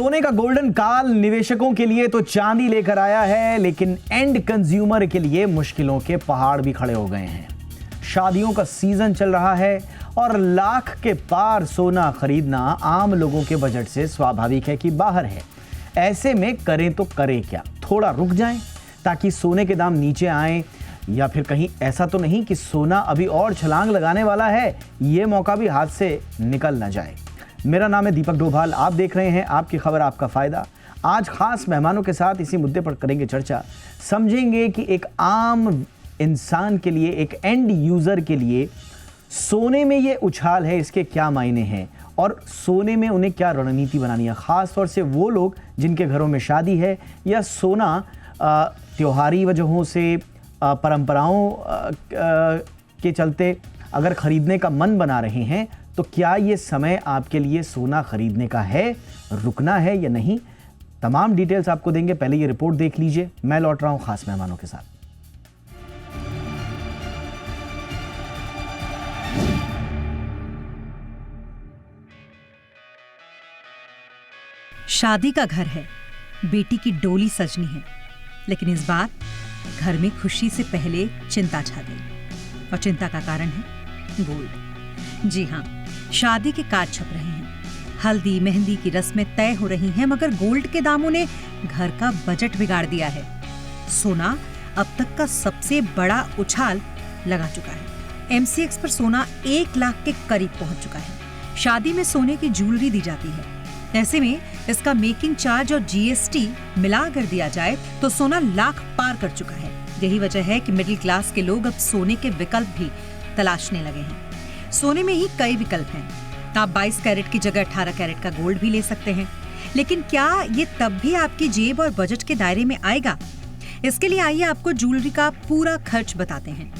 सोने का गोल्डन काल निवेशकों के लिए तो चांदी लेकर आया है, लेकिन एंड कंज्यूमर के लिए मुश्किलों के पहाड़ भी खड़े हो गए हैं। शादियों का सीजन चल रहा है और लाख के पार सोना खरीदना आम लोगों के बजट से स्वाभाविक है कि बाहर है। ऐसे में करें तो करें क्या? थोड़ा रुक जाएं ताकि सोने के दाम नीचे आएं, या फिर कहीं ऐसा तो नहीं कि सोना अभी और छलांग लगाने वाला है, ये मौका भी हाथ से निकल ना जाए। मेरा नाम है दीपक डोभाल, आप देख रहे हैं आपकी खबर आपका फायदा। आज खास मेहमानों के साथ इसी मुद्दे पर करेंगे चर्चा, समझेंगे कि एक आम इंसान के लिए, एक एंड यूजर के लिए सोने में ये उछाल है, इसके क्या मायने हैं और सोने में उन्हें क्या रणनीति बनानी है। खास तौर से वो लोग जिनके घरों में शादी है या सोना त्योहारी वजहों से, परंपराओं के चलते अगर खरीदने का मन बना रहे हैं, तो क्या ये समय आपके लिए सोना खरीदने का है, रुकना है या नहीं? तमाम डिटेल्स आपको देंगे। पहले ये रिपोर्ट देख लीजिए, मैं लौट रहा हूं खास मेहमानों के साथ। शादी का घर है, बेटी की डोली सजनी है, लेकिन इस बार घर में खुशी से पहले चिंता छा गई। और चिंता का कारण है गोल्ड। जी हां, शादी के कार्ड छप रहे हैं, हल्दी मेहंदी की रस्में तय हो रही हैं, मगर गोल्ड के दामों ने घर का बजट बिगाड़ दिया है। सोना अब तक का सबसे बड़ा उछाल लगा चुका है। एमसीएक्स पर सोना 1 लाख के करीब पहुंच चुका है। शादी में सोने की ज्वेलरी दी जाती है, ऐसे में इसका मेकिंग चार्ज और जीएसटी मिला कर दिया जाए तो सोना लाख पार कर चुका है। यही वजह है कि मिडिल क्लास के लोग अब सोने के विकल्प भी तलाशने लगे हैं। सोने में ही कई विकल्प हैं। आप 22 कैरेट की जगह 18 कैरेट का गोल्ड भी ले सकते हैं, लेकिन क्या ये तब भी आपकी जेब और बजट के दायरे में आएगा? इसके लिए आइए आपको ज्वेलरी का पूरा खर्च बताते हैं।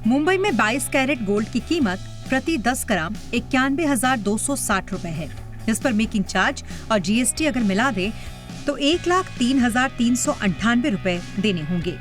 मुंबई में 22 कैरेट गोल्ड की कीमत प्रति 10 ग्राम 91,260 रुपए है। इस पर मेकिंग चार्ज और जीएसटी अगर मिला दे तो 1,03,398 रुपए देने होंगे,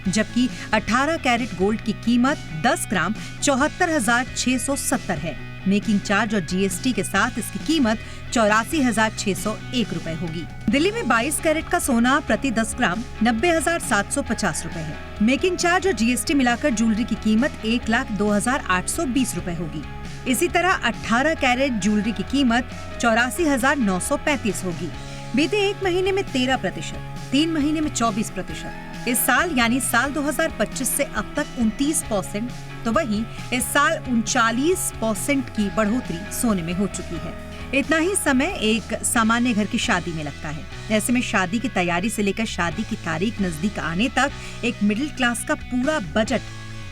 जबकि 18 कैरेट गोल्ड की कीमत 10 ग्राम 74,670 है। मेकिंग चार्ज और जीएसटी के साथ इसकी कीमत 84,601 रुपए होगी। दिल्ली में 22 कैरेट का सोना प्रति 10 ग्राम 90,750 रुपए है। मेकिंग चार्ज और जीएसटी मिलाकर ज्वेलरी की कीमत 1,02,820 रुपए होगी। इसी तरह 18 कैरेट ज्वेलरी की कीमत 84,935 होगी। बीते 1 महीने में 13%, 3 महीने में 24%, इस साल यानी साल 2025 से अब तक 29%, तो वहीं इस साल 39% की बढ़ोतरी सोने में हो चुकी है। इतना ही समय एक सामान्य घर की शादी में लगता है। ऐसे में शादी की तैयारी से लेकर शादी की तारीख नजदीक आने तक एक मिडिल क्लास का पूरा बजट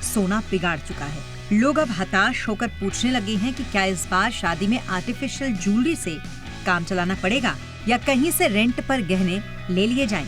सोना बिगाड़ चुका है। लोग अब हताश होकर पूछने लगे हैं कि क्या इस बार शादी में आर्टिफिशियल ज्वेलरी से काम चलाना पड़ेगा या कहीं से रेंट पर गहने ले लिए जाएं।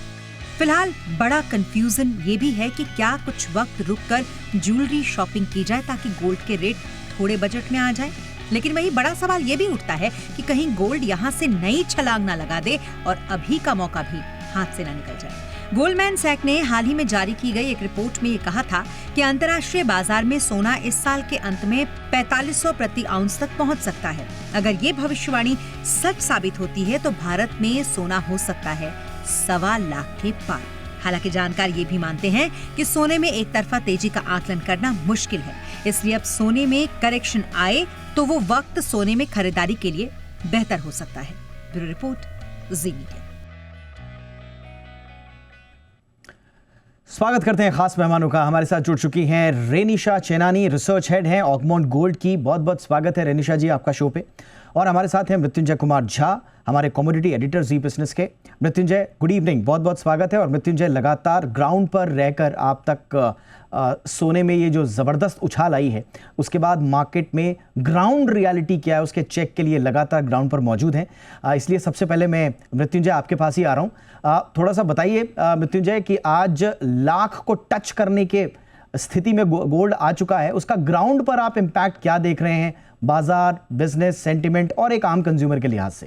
फिलहाल बड़ा कंफ्यूजन ये भी है कि क्या कुछ वक्त रुककर ज्वेलरी शॉपिंग की जाए ताकि गोल्ड के रेट थोड़े बजट में आ जाए। लेकिन वही बड़ा सवाल ये भी उठता है कि कहीं गोल्ड यहाँ से नई छलांग ना लगा दे और अभी का मौका भी हाथ से ना निकल जाए। गोल्डमैन सैक ने हाल ही में जारी की गई एक रिपोर्ट में ये कहा था कि अंतर्राष्ट्रीय बाजार में सोना इस साल के अंत में 4500 प्रति आउंस तक पहुंच सकता है। अगर ये भविष्यवाणी सच साबित होती है तो भारत में सोना हो सकता है 1.25 लाख के पार। हालांकि जानकार ये भी मानते हैं कि सोने में एक तरफा तेजी का आकलन करना मुश्किल है, इसलिए अब सोने में करेक्शन आए तो वो वक्त सोने में खरीदारी के लिए बेहतर हो सकता है। ब्यूरो रिपोर्ट, जी मीडिया। स्वागत करते हैं खास मेहमानों का। हमारे साथ जुड़ चुकी हैं रेनिशा चेनानी, रिसर्च हेड हैं ऑगमाउंट गोल्ड की। बहुत बहुत स्वागत है रेनिशा जी आपका शो पे। और हमारे साथ हैं मृत्युंजय कुमार झा, हमारे कमोडिटी एडिटर जी बिजनेस के। मृत्युंजय, गुड इवनिंग, बहुत बहुत स्वागत है। और मृत्युंजय, लगातार ग्राउंड पर रहकर आप तक सोने में ये जो ज़बरदस्त उछाल आई है, उसके बाद मार्केट में ग्राउंड रियलिटी क्या है उसके चेक के लिए लगातार ग्राउंड पर मौजूद हैं। इसलिए सबसे पहले मैं मृत्युंजय आपके पास ही आ रहा हूँ। थोड़ा सा बताइए मृत्युंजय कि आज लाख को टच करने के स्थिति में गोल्ड आ चुका है, उसका ग्राउंड पर आप इम्पैक्ट क्या देख रहे हैं, बाजार, बिजनेस, सेंटिमेंट और एक आम कंज्यूमर के लिहाज से?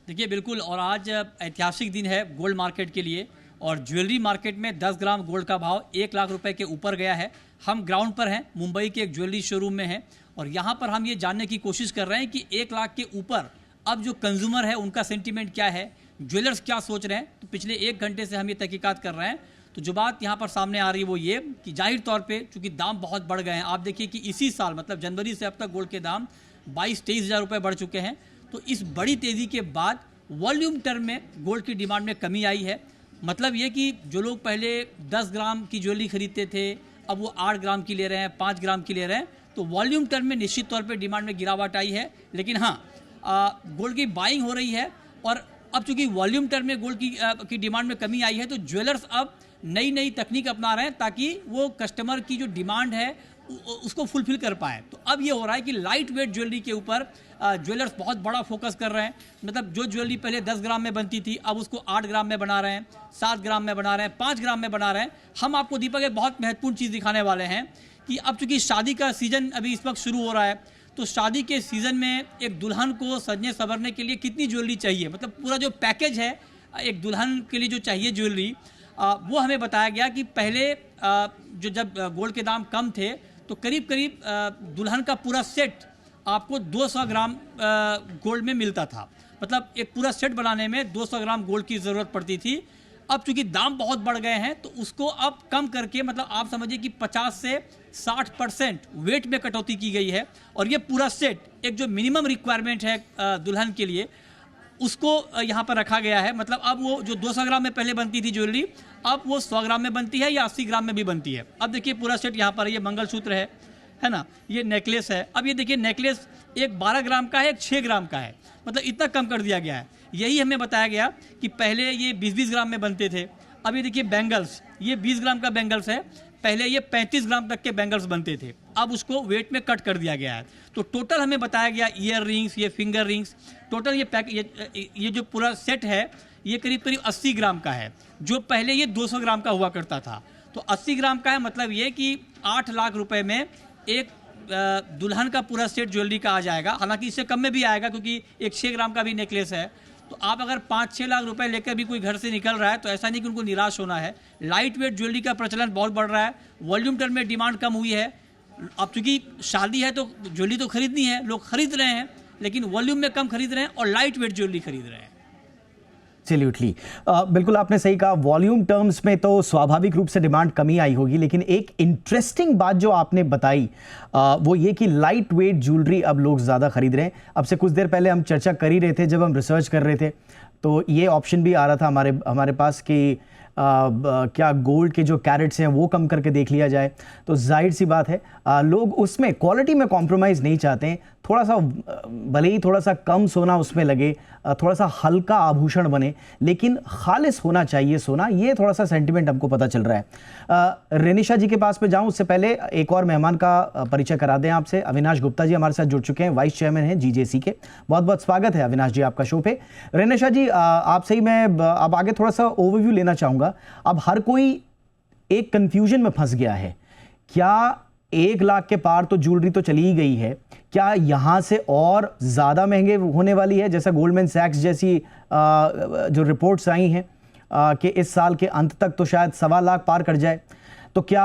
देखिए बिल्कुल, और आज ऐतिहासिक दिन है गोल्ड मार्केट के लिए और ज्वेलरी मार्केट में 10 ग्राम गोल्ड का भाव 1 लाख रुपए के ऊपर गया है। हम ग्राउंड पर हैं, मुंबई के एक ज्वेलरी शोरूम में हैं और यहाँ पर हम ये जानने की कोशिश कर रहे हैं कि 1 लाख के ऊपर अब जो कंज्यूमर है उनका सेंटीमेंट क्या है, ज्वेलर्स क्या सोच रहे हैं, तो पिछले 1 घंटे से हम ये तहकीकात कर रहे हैं। तो जो बात यहाँ पर सामने आ रही है वो ये कि जाहिर तौर पे चूंकि दाम बहुत बढ़ गए हैं, आप देखिए कि इसी साल मतलब जनवरी से अब तक गोल्ड के दाम 22-23 हज़ार रुपये बढ़ चुके हैं। तो इस बड़ी तेज़ी के बाद वॉल्यूम टर्म में गोल्ड की डिमांड में कमी आई है। मतलब ये कि जो लोग पहले 10 ग्राम की ज्वेलरी खरीदते थे, अब वो 8 ग्राम की ले रहे हैं, 5 ग्राम की ले रहे हैं। तो वॉल्यूम टर्म में निश्चित तौर पे डिमांड में गिरावट आई है। लेकिन हाँ, गोल्ड की बाइंग हो रही है और अब चूंकि वॉल्यूम टर्म में गोल्ड की डिमांड में कमी आई है, तो ज्वेलर्स अब नई नई तकनीक अपना रहे हैं ताकि वो कस्टमर की जो डिमांड है उसको फुलफिल कर पाए। तो अब ये हो रहा है कि लाइट वेट ज्वेलरी के ऊपर ज्वेलर्स बहुत बड़ा फोकस कर रहे हैं। मतलब जो ज्वेलरी पहले 10 ग्राम में बनती थी, अब उसको 8 ग्राम में बना रहे हैं, 7 ग्राम में बना रहे हैं, 5 ग्राम में बना रहे हैं। हम आपको दीपक एक बहुत महत्वपूर्ण चीज़ दिखाने वाले हैं कि अब चूंकि शादी का सीज़न अभी इस वक्त शुरू हो रहा है, तो शादी के सीज़न में एक दुल्हन को सजने संवरने के लिए कितनी ज्वेलरी चाहिए, मतलब पूरा जो पैकेज है एक दुल्हन के लिए जो चाहिए ज्वेलरी, वो हमें बताया गया कि पहले जब गोल्ड के दाम कम थे तो करीब करीब दुल्हन का पूरा सेट आपको 200 ग्राम गोल्ड में मिलता था। मतलब एक पूरा सेट बनाने में 200 ग्राम गोल्ड की ज़रूरत पड़ती थी। अब चूंकि दाम बहुत बढ़ गए हैं तो उसको अब कम करके मतलब आप समझिए कि 50 से 60% वेट में कटौती की गई है। और ये पूरा सेट एक जो मिनिमम रिक्वायरमेंट है दुल्हन के लिए उसको यहाँ पर रखा गया है। मतलब अब वो जो 200 ग्राम में पहले बनती थी ज्वेलरी, अब वो 100 ग्राम में बनती है या 80 ग्राम में भी बनती है। अब देखिए पूरा सेट यहाँ पर, ये मंगलसूत्र है ना, ये नेकलेस है। अब ये देखिए नेकलेस एक 12 ग्राम का है, एक 6 ग्राम का है, मतलब इतना कम कर दिया गया है। यही हमें बताया गया कि पहले ये 20-20 ग्राम में बनते थे। अब ये देखिए बैंगल्स, ये 20 ग्राम का बैंगल्स है, पहले ये 35 ग्राम तक के बैंगल्स बनते थे, अब उसको वेट में कट कर दिया गया है। तो टोटल हमें बताया गया ईयर रिंग्स, ये फिंगर रिंग्स, टोटल ये जो पूरा सेट है ये करीब करीब 80 ग्राम का है, जो पहले ये 200 ग्राम का हुआ करता था। तो 80 ग्राम का है, मतलब ये कि 8 लाख रुपए में एक दुल्हन का पूरा सेट ज्वेलरी का आ जाएगा। हालांकि इससे कम में भी आएगा क्योंकि एक 6 ग्राम का भी नेकलेस है। तो आप अगर 5-6 लाख रुपए लेकर भी कोई घर से निकल रहा है तो ऐसा नहीं कि उनको निराश होना है। लाइट वेट ज्वेलरी का प्रचलन बहुत बढ़ रहा है, वॉल्यूम टर्म में डिमांड कम हुई है। अब चूंकि शादी है तो ज्वेलरी तो खरीदनी है, लोग खरीद रहे हैं, लेकिन वॉल्यूम में कम खरीद रहे हैं और लाइट वेट ज्वेलरी खरीद रहे हैं। एब्सोल्युटली, बिल्कुल आपने सही कहा। वॉल्यूम टर्म्स में तो स्वाभाविक रूप से डिमांड कमी आई होगी, लेकिन एक इंटरेस्टिंग बात जो आपने बताई वो ये कि लाइट वेट ज्वेलरी अब लोग ज़्यादा खरीद रहे हैं। अब से कुछ देर पहले हम चर्चा कर ही रहे थे, जब हम रिसर्च कर रहे थे तो ये ऑप्शन भी आ रहा था हमारे पास कि क्या गोल्ड के जो कैरेट्स हैं वो कम करके देख लिया जाए। तो जाहिर सी बात है लोग उसमें क्वालिटी में कॉम्प्रोमाइज़ नहीं चाहते हैं। थोड़ा सा भले ही थोड़ा सा कम सोना उसमें लगे, थोड़ा सा हल्का आभूषण बने, लेकिन खालिस होना चाहिए सोना, ये थोड़ा सा सेंटिमेंट हमको पता चल रहा है। रेनिशा जी के पास में जाऊं उससे पहले एक और मेहमान का परिचय करा दें आपसे। अविनाश गुप्ता जी हमारे साथ जुड़ चुके हैं, वाइस चेयरमैन हैं जीजेसी के। बहुत बहुत स्वागत है अविनाश जी आपका शो पे। रेनिशा जी आपसे ही मैं अब आगे थोड़ा सा ओवरव्यू लेना चाहूँगा। अब हर कोई एक कन्फ्यूजन में फंस गया है, क्या 1 लाख के पार तो ज्वेलरी तो चली ही गई है, क्या यहां से और ज़्यादा महंगे होने वाली है? जैसा गोल्डमैन सैक्स जैसी जो रिपोर्ट्स आई हैं कि इस साल के अंत तक तो शायद 1.25 लाख पार कर जाए। तो क्या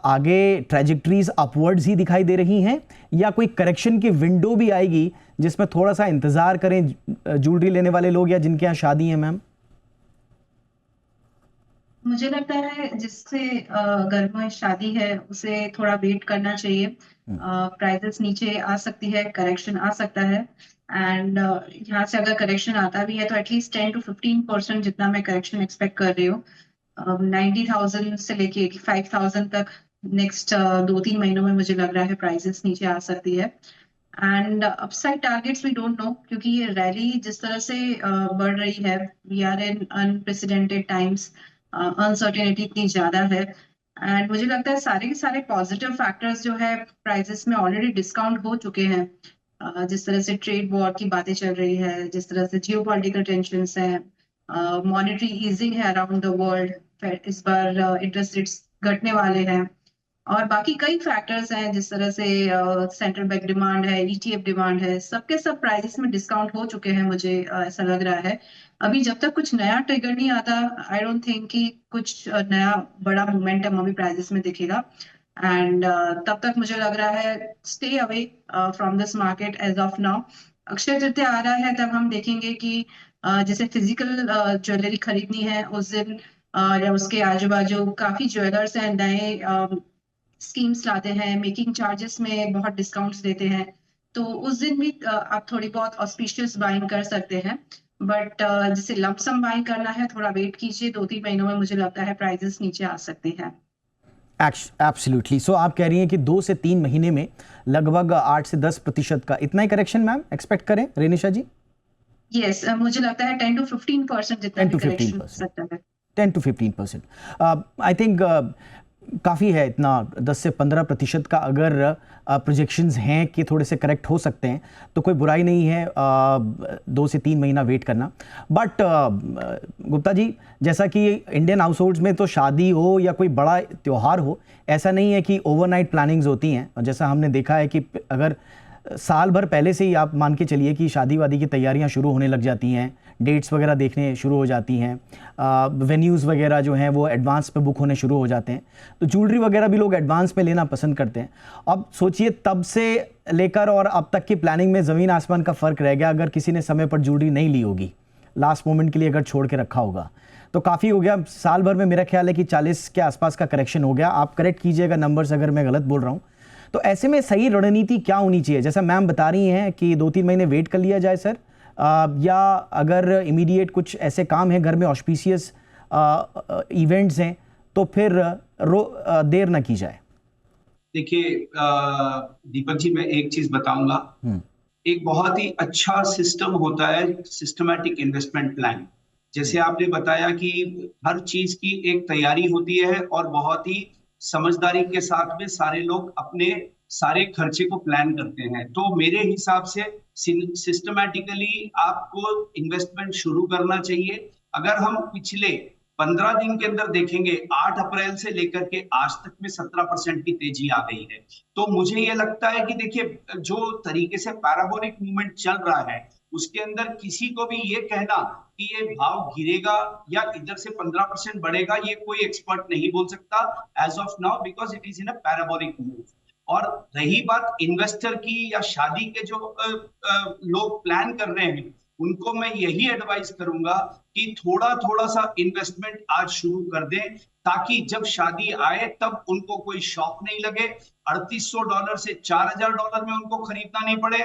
आगे ट्रेजेक्ट्रीज अपवर्ड्स ही दिखाई दे रही हैं या कोई करेक्शन की विंडो भी आएगी जिसमें थोड़ा सा इंतज़ार करें ज्वेलरी लेने वाले लोग या जिनके यहाँ शादी है? मैम, मुझे लगता है जिससे घर में शादी है उसे थोड़ा वेट करना चाहिए। प्राइसेस नीचे आ सकती है, करेक्शन आ सकता है। एंड यहाँ से अगर करेक्शन आता भी है तो एटलीस्ट 10 to 15% जितना मैं करेक्शन एक्सपेक्ट कर रही हूँ। 90,000 से लेके 85,000 तक नेक्स्ट 2-3 महीनों में मुझे लग रहा है प्राइसेस नीचे आ सकती है। And upside targets we don't know, क्योंकि ये रैली जिस तरह से बढ़ रही है, we are in unprecedented times, uncertainty इतनी ज्यादा है। एंड मुझे लगता है सारे के सारे पॉजिटिव फैक्टर्स जो है प्राइसेस में ऑलरेडी डिस्काउंट हो चुके हैं। जिस तरह से ट्रेड वॉर की बातें चल रही है, जिस तरह से जियोपॉलिटिकल टेंशंस हैं, मॉनेटरी ईजिंग है अराउंड द वर्ल्ड, इस बार इंटरेस्ट रेट्स घटने वाले हैं, और बाकी कई फैक्टर्स हैं जिस तरह से सेंट्रल बैंक डिमांड है, ईटीएफ डिमांड है, सबके सब प्राइसेस में डिस्काउंट हो चुके हैं। मुझे ऐसा लग रहा है अभी जब तक कुछ नया ट्रिगर नहीं आता, आई डोंट थिंक कि कुछ नया बड़ा मोमेंटम अभी प्राइसेस में दिखेगा। एंड तब तक मुझे लग रहा है stay away from this market as of now. Akshaya Tritiya आ रहा है तब हम देखेंगे कि जैसे फिजिकल ज्वेलरी खरीदनी है उस दिन या उसके आजू बाजू काफी ज्वेलर्स हैं, नए स्कीम्स लाते हैं, मेकिंग चार्जेस में बहुत डिस्काउंट्स देते हैं, तो उस दिन भी आप थोड़ी बहुत ऑस्पिशियस बाइंग कर सकते हैं। बट जैसे लंप सम बाइंग करना है, थोड़ा वेट कीजिए, 2-3 महीनों में मुझे लगता है प्राइजेस नीचे आ सकते हैं। एब्सोल्युटली। सो आप कह रही हैं कि 2 से 3 महीने में लगभग 8 से 10% का इतना ही करेक्शन मैम एक्सपेक्ट करें, रेनिशा जी? यस, मुझे लगता है 10 to 15% जितना 10 भी to करेक्शन हो 15%। सकता है। 10 to 15%। आई थिंक काफ़ी है इतना। 10 से 15% का अगर प्रोजेक्शंस हैं कि थोड़े से करेक्ट हो सकते हैं तो कोई बुराई नहीं है 2 से 3 महीना वेट करना। बट गुप्ता जी, जैसा कि इंडियन हाउस होल्ड्स में तो शादी हो या कोई बड़ा त्यौहार हो, ऐसा नहीं है कि ओवरनाइट प्लानिंग्स होती हैं। और जैसा हमने देखा है कि अगर साल भर पहले से ही आप मान के चलिए कि शादी वादी की तैयारियां शुरू होने लग जाती हैं, डेट्स वगैरह देखने शुरू हो जाती हैं, वेन्यूज़ वगैरह जो हैं वो एडवांस पे बुक होने शुरू हो जाते हैं, तो ज्वेलरी वगैरह भी लोग एडवांस में लेना पसंद करते हैं। अब सोचिए तब से लेकर और अब तक की प्लानिंग में ज़मीन आसमान का फ़र्क रह गया। अगर किसी ने समय पर ज्वेलरी नहीं ली होगी, लास्ट मोमेंट के लिए अगर छोड़ के रखा होगा, तो काफ़ी हो गया। साल भर में मेरा ख्याल है कि 40 के आसपास का करेक्शन हो गया। आप करेक्ट कीजिएगा नंबर्स अगर मैं गलत बोल रहा हूँ। तो ऐसे में सही रणनीति क्या होनी चाहिए? जैसा मैम बता रही हैं कि 2-3 महीने वेट कर लिया जाए सर, या अगर इमीडिएट कुछ ऐसे काम हैं घर में, ऑस्पिशियस इवेंट्स हैं, तो फिर देर ना की जाए। देखिए दीपक जी, मैं एक चीज बताऊंगा। एक बहुत ही अच्छा सिस्टम होता है सिस्टमैटिक इन्वेस्टमेंट प्लान। जैसे आपने बताया कि हर चीज की एक तैयारी होती है और बहुत ही समझदारी के साथ में सारे लोग अपने सारे खर्चे को प्लान करते हैं। तो मेरे हिसाब से सिस्टमैटिकली आपको इन्वेस्टमेंट शुरू करना चाहिए। अगर हम पिछले 15 दिन के अंदर देखेंगे, 8 अप्रैल से लेकर के आज तक में 17% की तेजी आ गई है। तो मुझे ये लगता है कि देखिए, जो तरीके से पैराबोलिक मूवमेंट चल रहा है उसके अंदर किसी को भी ये कहना कि ये भाव गिरेगा या इधर से 15% बढ़ेगा, ये कोई एक्सपर्ट नहीं बोल सकता as of now, because it is in a parabolic move. और रही बात इन्वेस्टर की या शादी के जो लोग प्लान कर रहे हैं, उनको मैं यही एडवाइस करूंगा कि थोड़ा थोड़ा सा इन्वेस्टमेंट आज शुरू कर दें, ताकि जब शादी आए तब उनको कोई शॉक नहीं लगे। $3800 से $4000 में उनको खरीदना नहीं पड़े।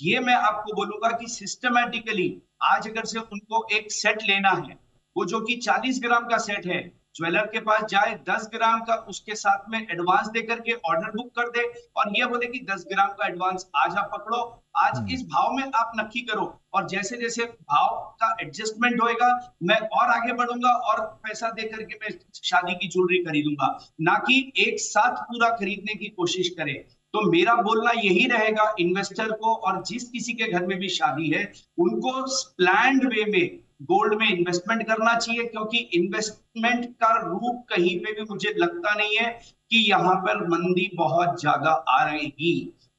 ये मैं आपको बोलूंगा कि सिस्टमैटिकली आज अगर से उनको एक सेट लेना है, वो जो कि 40 ग्राम का सेट है, ज्वेलर के पास जाए, 10 ग्राम का उसके साथ में एडवांस दे करके ऑर्डर बुक कर दे और ये बोले कि 10 ग्राम का एडवांस आज आप पकड़ो, आज इस भाव में आप नक्की करो, और जैसे जैसे भाव का एडजस्टमेंट होएगा मैं और आगे बढ़ूंगा और पैसा दे करके मैं शादी की ज्वेलरी खरीदूंगा, ना कि एक साथ पूरा खरीदने की कोशिश करे। तो मेरा बोलना यही रहेगा इन्वेस्टर को, और जिस किसी के घर में भी शादी है उनको प्लान्ड वे में गोल्ड में इन्वेस्टमेंट करना चाहिए, क्योंकि इन्वेस्टमेंट का रूप कहीं पे भी मुझे लगता नहीं है कि यहाँ पर मंदी बहुत ज्यादा आ रहेगी।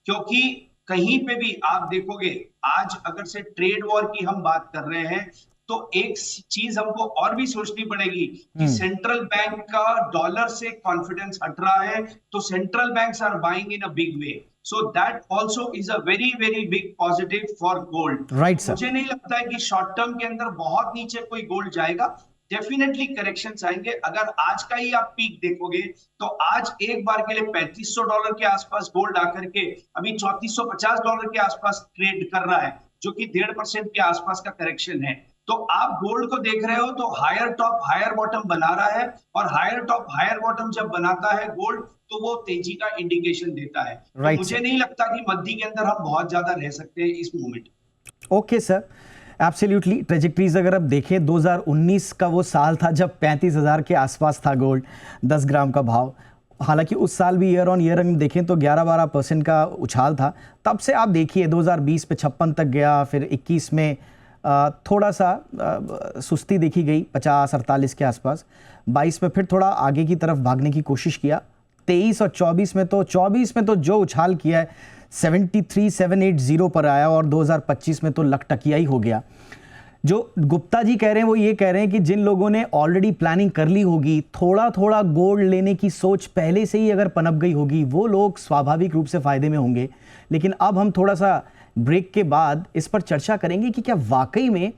क्योंकि कहीं पे भी आप देखोगे, आज अगर से ट्रेड वॉर की हम बात कर रहे हैं, तो एक चीज हमको और भी सोचनी पड़ेगी कि सेंट्रल बैंक का डॉलर से कॉन्फिडेंस हट रहा है, तो central banks are buying in a big way, so that also is a very very big positive for gold. Right, sir. मुझे नहीं लगता है कि शॉर्ट टर्म के अंदर बहुत नीचे कोई गोल्ड जाएगा। डेफिनेटली करेक्शंस आएंगे। अगर आज का ही आप पीक देखोगे तो आज एक बार के लिए $3500 के आसपास गोल्ड आकर के अभी $3450 के आसपास ट्रेड कर रहा है, जो कि 1.5% के आसपास का करेक्शन है। तो आप गोल्ड को देख रहे हो तो हायर टॉप हायर बॉटम बना रहा है, और हायर टॉप हायर बॉटम जब बनाता है गोल्ड तो वो तेजी का इंडिकेशन देता है। तो मुझे नहीं लगता कि मध्य के अंदर हम बहुत ज्यादा रह सकते हैं इस moment. Okay sir, absolutely. Trajectories अगर आप देखें, 2019 का वो साल था जब 35,000 के आसपास था गोल्ड 10 ग्राम का भाव। हालांकि उस साल भी ईयर ऑन ईयर हम देखें तो 11-12% का उछाल था। तब से आप देखिए 2020 पे 56 तक गया, फिर 21 में थोड़ा सा सुस्ती देखी गई 50-48 के आसपास, 22 में फिर थोड़ा आगे की तरफ भागने की कोशिश किया, 23 और 24 में तो जो उछाल किया है 73,780 पर आया, और 2025 में तो लकटकिया ही हो गया। जो गुप्ता जी कह रहे हैं वो ये कह रहे हैं कि जिन लोगों ने ऑलरेडी प्लानिंग कर ली होगी, थोड़ा थोड़ा गोल्ड लेने की सोच पहले से ही अगर पनप गई होगी, वो लोग स्वाभाविक रूप से फ़ायदे में होंगे। लेकिन अब हम थोड़ा सा ब्रेक के बाद इस पर चर्चा करेंगे कि क्या वाकई में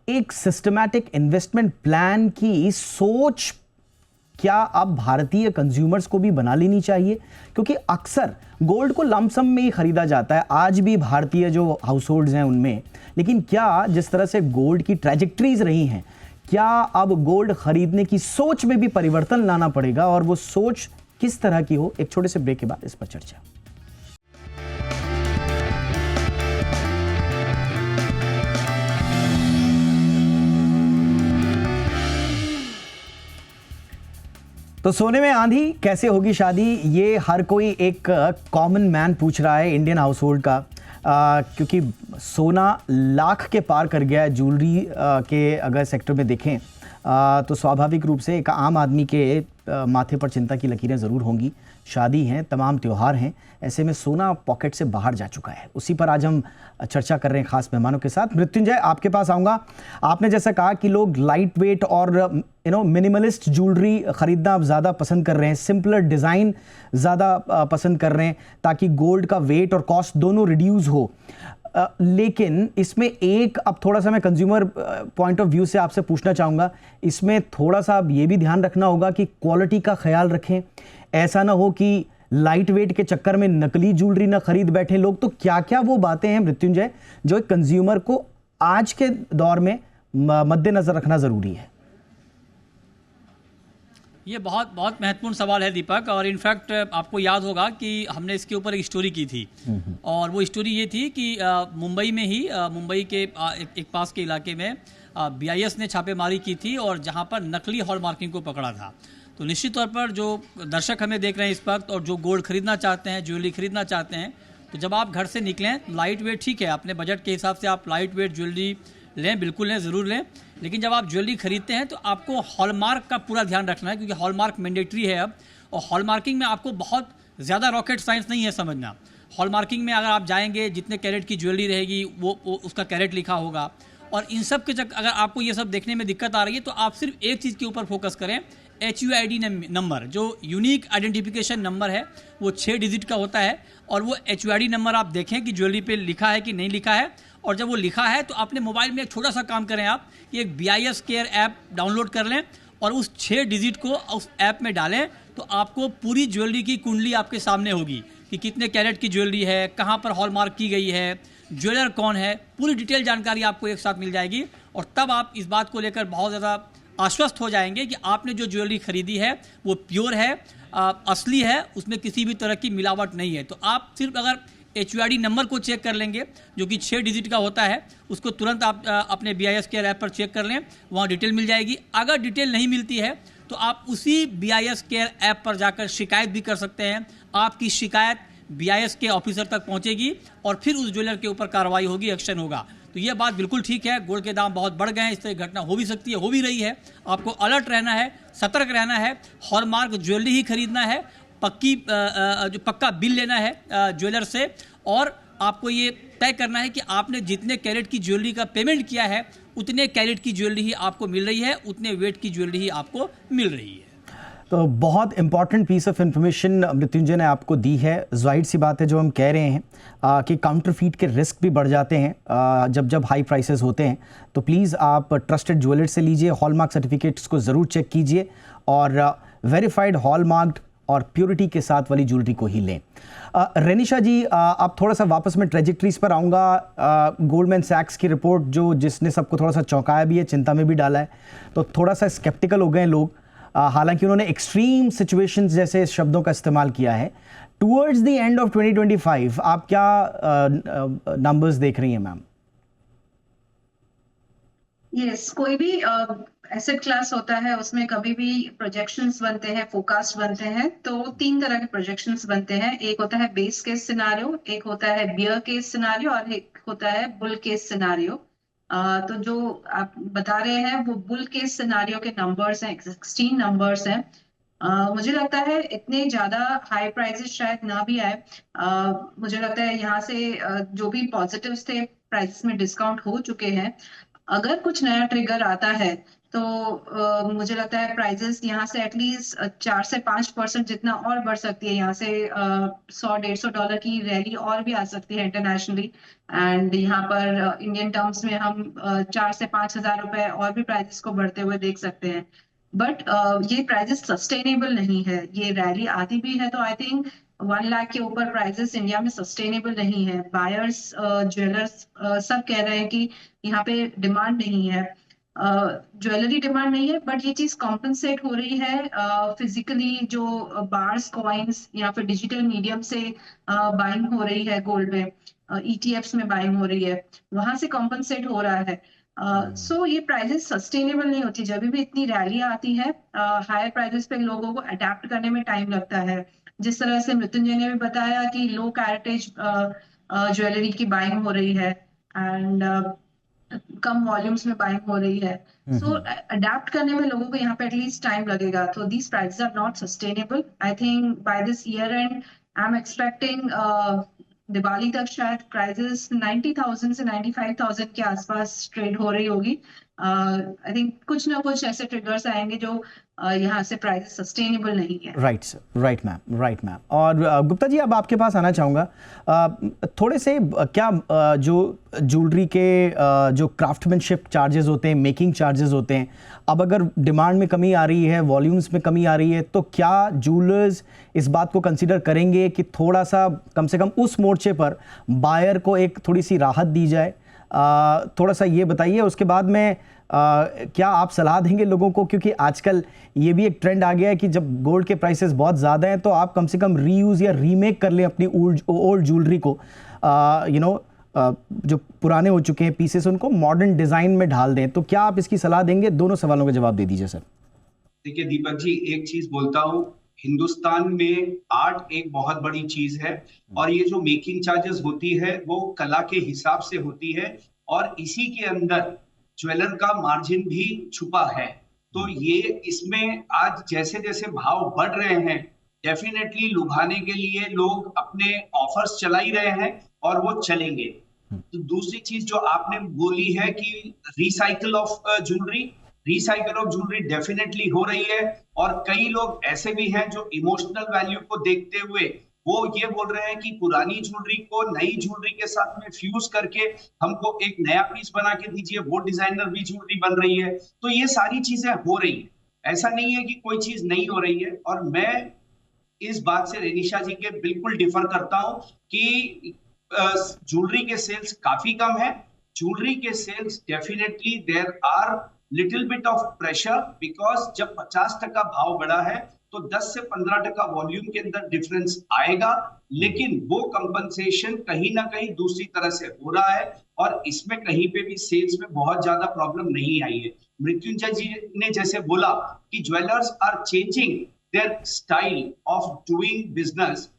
एक सिस्टमैटिक इन्वेस्टमेंट प्लान की सोच क्या अब भारतीय कंज्यूमर्स को भी बना लेनी चाहिए, क्योंकि अक्सर गोल्ड को लमसम में ही खरीदा जाता है आज भी भारतीय जो हाउस होल्ड्स हैं उनमें। लेकिन क्या जिस तरह से गोल्ड की ट्रैजेक्टरीज रही हैं, क्या अब गोल्ड खरीदने की सोच में भी परिवर्तन लाना पड़ेगा, और वो सोच किस तरह की हो? एक छोटे से ब्रेक के बाद इस पर चर्चा। तो सोने में आंधी कैसे होगी शादी, ये हर कोई एक कॉमन मैन पूछ रहा है इंडियन हाउस होल्ड का, क्योंकि सोना लाख के पार कर गया है। ज्वेलरी के अगर सेक्टर में देखें तो स्वाभाविक रूप से एक आम आदमी के माथे पर चिंता की लकीरें ज़रूर होंगी। शादी हैं, तमाम त्यौहार हैं, ऐसे में सोना पॉकेट से बाहर जा चुका है। उसी पर आज हम चर्चा कर रहे हैं खास मेहमानों के साथ। मृत्युंजय, आपके पास आऊँगा। आपने जैसा कहा कि लोग लाइट वेट और मिनिमलिस्ट ज्वेलरी ख़रीदना अब ज़्यादा पसंद कर रहे हैं, सिंपलर डिज़ाइन ज़्यादा पसंद कर रहे हैं ताकि गोल्ड का वेट और कॉस्ट दोनों रिड्यूस हो। लेकिन इसमें एक अब थोड़ा सा मैं कंज्यूमर पॉइंट ऑफ व्यू से आपसे पूछना चाहूँगा, इसमें थोड़ा सा अब ये भी ध्यान रखना होगा कि क्वालिटी का ख्याल रखें। ऐसा ना हो कि लाइट वेट के चक्कर में नकली ज्वेलरी ना खरीद बैठे लोग। तो क्या क्या वो बातें हैं मृत्युंजय जो एक कंज्यूमर को आज के दौर में मद्देनजर रखना ज़रूरी है? ये बहुत बहुत महत्वपूर्ण सवाल है दीपक, और इनफैक्ट आपको याद होगा कि हमने इसके ऊपर एक स्टोरी की थी, और वो स्टोरी ये थी कि मुंबई में ही मुंबई के एक पास के इलाके में BIS ने छापेमारी की थी, और जहां पर नकली हॉलमार्किंग को पकड़ा था। तो निश्चित तौर पर जो दर्शक हमें देख रहे हैं इस वक्त और जो गोल्ड खरीदना चाहते हैं, ज्वेलरी खरीदना चाहते हैं, तो जब आप घर से निकलें, लाइट वेट ठीक है, अपने बजट के हिसाब से आप लाइट वेट ज्वेलरी लें, बिल्कुल लें, ज़रूर लें। लेकिन जब आप ज्वेलरी खरीदते हैं तो आपको हॉलमार्क का पूरा ध्यान रखना है, क्योंकि हॉलमार्क मैंडेटरी है अब। और हॉलमार्किंग में आपको बहुत ज़्यादा रॉकेट साइंस नहीं है समझना। हॉलमार्किंग में अगर आप जाएंगे, जितने कैरेट की ज्वेलरी रहेगी वो उसका कैरेट लिखा होगा। और इन सब के अगर आपको ये सब देखने में दिक्कत आ रही है तो आप सिर्फ एक चीज़ के ऊपर फोकस करें, HUID नंबर, जो यूनिक आइडेंटिफिकेशन नंबर है, वो 6 डिजिट का होता है। और वो HUID नंबर आप देखें कि ज्वेलरी पे लिखा है कि नहीं लिखा है। और जब वो लिखा है तो अपने मोबाइल में एक छोटा सा काम करें आप कि एक BIS केयर ऐप डाउनलोड कर लें और उस 6 डिजिट को उस ऐप में डालें, तो आपको पूरी ज्वेलरी की कुंडली आपके सामने होगी कि कितने कैरेट की ज्वेलरी है, कहाँ पर हॉलमार्क की गई है, ज्वेलर कौन है, पूरी डिटेल जानकारी आपको एक साथ मिल जाएगी। और तब आप इस बात को लेकर बहुत ज़्यादा आश्वस्त हो जाएंगे कि आपने जो ज्वेलरी खरीदी है वो प्योर है, असली है, उसमें किसी भी तरह की मिलावट नहीं है। तो आप सिर्फ अगर HUID नंबर को चेक कर लेंगे, जो कि 6 डिजिट का होता है, उसको तुरंत आप अपने BIS केयर ऐप पर चेक कर लें, वहाँ डिटेल मिल जाएगी। अगर डिटेल नहीं मिलती है तो आप उसी BIS केयर ऐप पर जाकर शिकायत भी कर सकते हैं। आपकी शिकायत BIS के ऑफिसर तक पहुँचेगी और फिर उस ज्वेलर के ऊपर कार्रवाई होगी, एक्शन होगा। तो ये बात बिल्कुल ठीक है, गोल्ड के दाम बहुत बढ़ गए हैं, इस तरह घटना हो भी सकती है, हो भी रही है। आपको अलर्ट रहना है, सतर्क रहना है, हॉलमार्क ज्वेलरी ही खरीदना है, जो पक्का बिल लेना है ज्वेलर से, और आपको ये तय करना है कि आपने जितने कैरेट की ज्वेलरी का पेमेंट किया है उतने कैरेट की ज्वेलरी ही आपको मिल रही है, उतने वेट की ज्वेलरी ही आपको मिल रही है। तो बहुत important piece of information Mrityunjay ने आपको दी है। जाहिर सी बात है जो हम कह रहे हैं कि काउंटरफीट के रिस्क भी बढ़ जाते हैं जब हाई प्राइसेस होते हैं। तो प्लीज़ आप ट्रस्टेड ज्वेलर से लीजिए, हॉलमार्क सर्टिफिकेट्स को ज़रूर चेक कीजिए और वेरीफाइड हॉलमार्क्ड और प्योरिटी के साथ वाली ज्वेलरी को ही लें। रेनिशा जी, आप थोड़ा सा वापस मैं ट्रेजेक्टरीज पर आऊँगा। गोल्डमैन सैक्स की रिपोर्ट जिसने सबको थोड़ा सा चौंकाया भी है, चिंता में भी डाला है, तो थोड़ा सा स्केप्टिकल हो गए लोग। हालांकि उन्होंने एक्सट्रीम सिचुएशंस जैसे शब्दों का इस्तेमाल किया है। टुवर्ड्स द एंड ऑफ 2025 आप क्या नंबर्स देख रही हैं मैम? यस, कोई भी एसेट क्लास होता है उसमें कभी भी प्रोजेक्शंस बनते हैं, फोरकास्ट बनते हैं। तो 3 तरह के प्रोजेक्शंस बनते हैं। एक होता है बेस केस सिनारियो, एक होता है बियर केस सिनारियो और एक होता है बुल केस सिनारियो। तो जो आप बता रहे हैं वो बुल केस सिनारियो के नंबर्स हैं, 16 नंबर्स हैं। मुझे लगता है इतने ज्यादा हाई प्राइसेस शायद ना भी आए। मुझे लगता है यहाँ से जो भी पॉजिटिव्स थे, प्राइसेस में डिस्काउंट हो चुके हैं। अगर कुछ नया ट्रिगर आता है तो मुझे लगता है प्राइजेस यहाँ से एटलीस्ट 4 से 5% जितना और बढ़ सकती है। यहाँ से $100-150 की रैली और भी आ सकती है इंटरनेशनली। एंड यहाँ पर इंडियन टर्म्स में हम 4 से 5 हज़ार रुपए और भी प्राइजेस को बढ़ते हुए देख सकते हैं। बट ये प्राइजेस सस्टेनेबल नहीं है। ये रैली आती भी है तो आई थिंक 1 लाख के ऊपर प्राइजेस इंडिया में सस्टेनेबल नहीं है। बायर्स, ज्वेलर्स सब कह रहे हैं कि यहाँ पे डिमांड नहीं है, ज्वेलरी डिमांड नहीं है, बट ये चीज कॉम्पनसेट हो रही है फिजिकली जो बार्स, कॉइन्स या फिर डिजिटल मीडियम से बाइंग हो रही है गोल्ड में, ETFs में बाइंग हो रही है, वहां से कॉम्पनसेट हो रहा है। सो ये प्राइजेस सस्टेनेबल नहीं होती। जब भी इतनी रैली आती है हायर प्राइजेस पे लोगों को अडेप्ट करने में टाइम लगता है। जिस तरह से मृत्युंजय ने भी बताया कि लो कैरेटेज ज्वेलरी की बाइंग हो रही है एंड कम वॉल्यूम्स में बाइंग हो रही है। सो अडेप्ट करने में लोगों को यहाँ पे एटलीस्ट टाइम लगेगा। तो these prices are not sustainable. I think by this year end I am expecting Diwali तक शायद प्राइसेस 90,000 से 95,000 के आसपास ट्रेड हो रही होगी। आई थिंक कुछ ना कुछ ऐसे ट्रिगर्स आएंगे जो यहाँ से प्राइस सस्टेनेबल नहीं है। Right sir, right ma'am. और गुप्ता जी, अब आपके पास आना चाहूँगा, थोड़े से क्या जो ज्वेलरी के जो क्राफ्टमैनशिप चार्जेस होते हैं, मेकिंग चार्जेस होते हैं, अब अगर डिमांड में कमी आ रही है, वॉल्यूम्स में कमी आ रही है, तो क्या ज्वेलर्स इस बात को कंसीडर करेंगे कि थोड़ा सा कम से कम उस मोर्चे पर बायर को एक थोड़ी सी राहत दी जाए? थोड़ा सा ये बताइए। उसके बाद में क्या आप सलाह देंगे लोगों को, क्योंकि आजकल ये भी एक ट्रेंड आ गया है कि जब गोल्ड के प्राइसेस बहुत ज़्यादा हैं तो आप कम से कम रीयूज़ या रीमेक कर लें अपनी ओल्ड ज्वेलरी को, जो पुराने हो चुके हैं पीसेस उनको मॉडर्न डिज़ाइन में ढाल दें। तो क्या आप इसकी सलाह देंगे? दोनों सवालों का जवाब दे दीजिए सर। देखिए दीपक जी, एक चीज बोलता हूँ, हिंदुस्तान में आर्ट एक बहुत बड़ी चीज है और ये जो मेकिंग चार्जेस होती है वो कला के हिसाब से होती है और इसी के अंदर ज्वेलर का मार्जिन भी छुपा है। तो ये इसमें आज जैसे जैसे भाव बढ़ रहे हैं, डेफिनेटली लुभाने के लिए लोग अपने ऑफर्स चला ही रहे हैं और वो चलेंगे। तो दूसरी चीज जो आपने बोली है कि रिसाइकल ऑफ ज्वेलरी डेफिनेटली हो रही है और कई लोग ऐसे भी हैं जो इमोशनल वैल्यू को देखते हुए वो ये बोल रहे हैं कि पुरानी ज्वेलरी को नई ज्वेलरी के साथ में फ्यूज करके हमको एक नया पीस बना के दीजिए, वो डिजाइनर भी ज्वेलरी बन रही है। तो ये सारी चीजें हो रही है, ऐसा नहीं है कि कोई चीज नहीं हो रही है। और मैं इस बात से रेनिशा जी के बिल्कुल डिफर करता हूं कि ज्वेलरी के सेल्स काफी कम है। ज्वेलरी के sales definitely there are little bit of pressure, because जब 50% भाव बढ़ा है तो 10 से 15% वॉल्यूम के अंदर डिफरेंस आएगा, लेकिन वो कंपनसेशन कहीं ना कहीं दूसरी तरह से हो रहा है और इसमें कहीं पे भी सेल्स में बहुत ज्यादा प्रॉब्लम नहीं आई है। मृत्युंजय जी ने जैसे बोला कि jewellers are changing their style of doing business,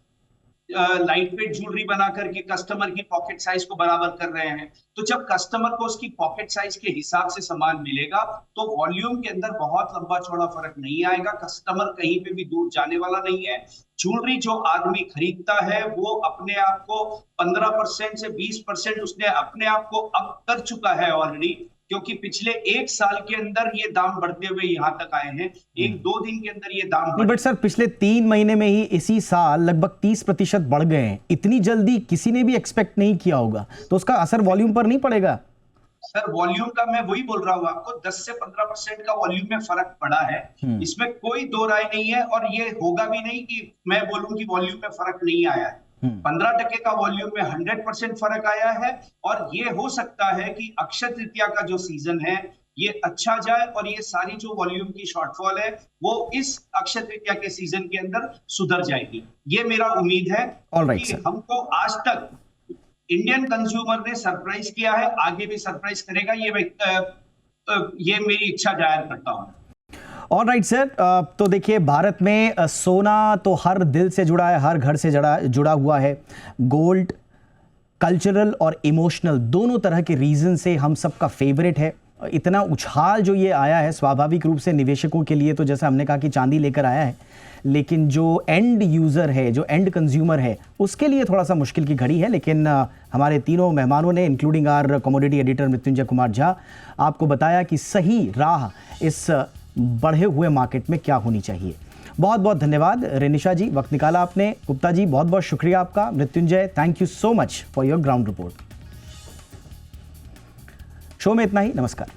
light weight jewellery बना करके कस्टमर की पॉकेट साइज को बराबर कर रहे हैं। तो जब कस्टमर को उसकी पॉकेट साइज के हिसाब से सामान मिलेगा तो वॉल्यूम के अंदर बहुत लंबा चौड़ा फर्क नहीं आएगा, कस्टमर कहीं पे भी दूर जाने वाला नहीं है। ज्वेलरी जो आदमी खरीदता है वो अपने आप को 15% से 20% उसने अपने आप को अप कर चुका है ऑलरेडी, क्योंकि पिछले एक साल के अंदर ये दाम बढ़ते हुए यहाँ तक आए हैं। 1-2 दिन के अंदर ये दाम बट सर पिछले 3 महीने में ही इसी साल लगभग 30% बढ़ गए हैं। इतनी जल्दी किसी ने भी एक्सपेक्ट नहीं किया होगा, तो उसका असर वॉल्यूम पर नहीं पड़ेगा? सर वॉल्यूम का मैं वही बोल रहा हूँ आपको, 10 से 15% का वॉल्यूम में फर्क पड़ा है, इसमें कोई दो राय नहीं है। और ये होगा भी नहीं कि मैं बोलूं कि वॉल्यूम में फर्क नहीं आया है। 15% का वॉल्यूम में 100% फर्क आया है और ये हो सकता है कि अक्षय तृतीया का जो सीजन है ये अच्छा जाए और ये सारी जो वॉल्यूम की शॉर्टफॉल है वो इस अक्षय तृतीया के सीजन के अंदर सुधर जाएगी, ये मेरा उम्मीद है। कि हमको आज तक इंडियन कंज्यूमर ने सरप्राइज किया है, आगे भी सरप्राइज करेगा, ये मेरी इच्छा जाहिर करता हूं। ऑलराइट सर, तो देखिए भारत में सोना तो हर दिल से जुड़ा है, हर घर से जुड़ा हुआ है। गोल्ड कल्चरल और इमोशनल दोनों तरह के रीजन से हम सबका फेवरेट है इतना उछाल जो ये आया है स्वाभाविक रूप से निवेशकों के लिए, तो जैसा हमने कहा कि चांदी लेकर आया है, लेकिन जो एंड यूज़र है, जो एंड कंज्यूमर है, उसके लिए थोड़ा सा मुश्किल की घड़ी है। लेकिन हमारे तीनों मेहमानों ने, including our commodity editor Mrityunjay Kumar Jha, आपको बताया कि सही राह इस बढ़े हुए मार्केट में क्या होनी चाहिए। बहुत बहुत धन्यवाद रेनिशा जी, वक्त निकाला आपने। गुप्ता जी बहुत बहुत शुक्रिया आपका। Mrityunjay, thank you so much for your ground report. Show में इतना ही, नमस्कार।